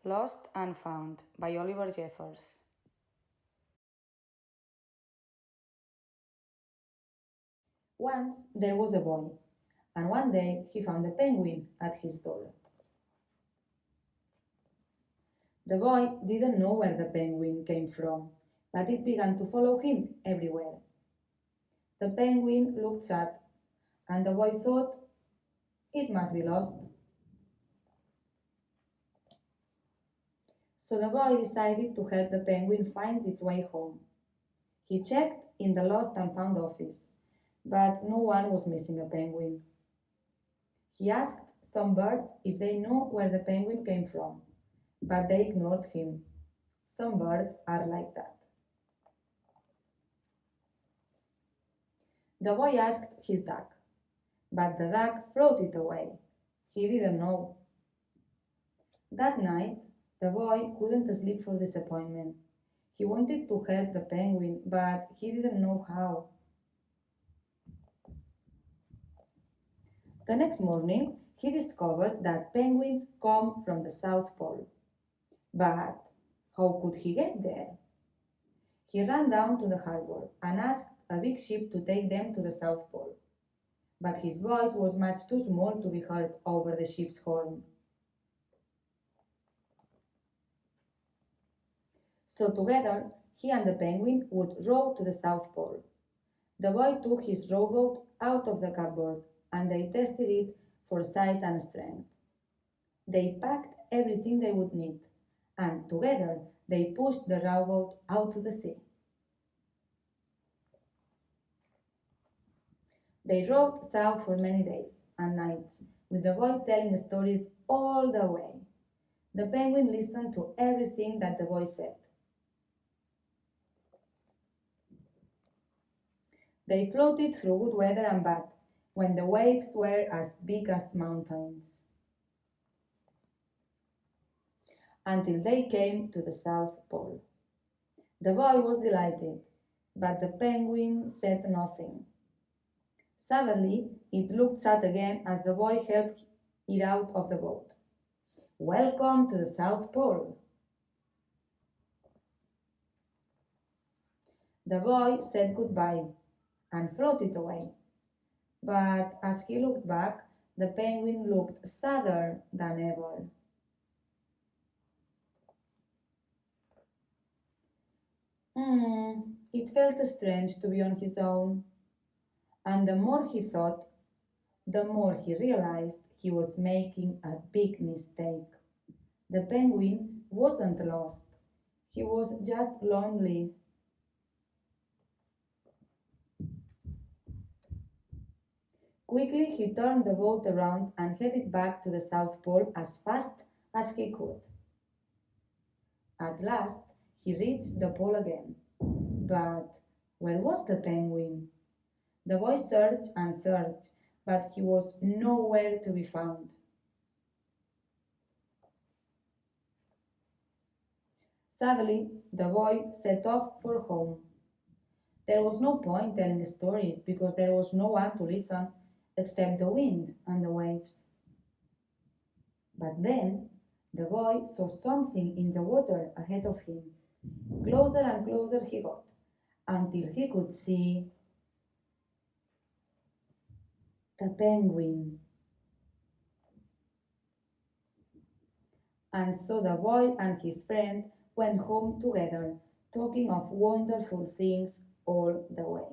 Lost and Found by Oliver Jeffers. Once there was a boy, and one day he found a penguin at his door. The boy didn't know where the penguin came from, but it began to follow him everywhere. The penguin looked sad, and the boy thought it must be lost. So the boy decided to help the penguin find its way home. He checked in the lost and found office, but no one was missing a penguin. He asked some birds if they knew where the penguin came from, but they ignored him. Some birds are like that. The boy asked his duck, but the duck floated away. He didn't know. That night, the boy couldn't sleep for disappointment. He wanted to help the penguin, but he didn't know how. The next morning, he discovered that penguins come from the South Pole. But how could he get there? He ran down to the harbor and asked a big ship to take them to the South Pole. But his voice was much too small to be heard over the ship's horn. So together, he and the penguin would row to the South Pole. The boy took his rowboat out of the cupboard and they tested it for size and strength. They packed everything they would need, and together they pushed the rowboat out to the sea. They rowed south for many days and nights, with the boy telling stories all the way. The penguin listened to everything that the boy said. They floated through good weather and bad, when the waves were as big as mountains, until they came to the South Pole. The boy was delighted, but the penguin said nothing. Suddenly, it looked sad again as the boy helped it out of the boat. "Welcome to the South Pole." The boy said goodbye and floated away. But as he looked back, the penguin looked sadder than ever. It felt strange to be on his own. And the more he thought, the more he realized he was making a big mistake. The penguin wasn't lost. He was just lonely. Quickly, he turned the boat around and headed back to the South Pole as fast as he could. At last, he reached the pole again. But where was the penguin? The boy searched and searched, but he was nowhere to be found. Sadly, the boy set off for home. There was no point telling stories because there was no one to listen except the wind and the waves. But then the boy saw something in the water ahead of him. Closer and closer he got, until he could see the penguin. And so the boy and his friend went home together, talking of wonderful things all the way.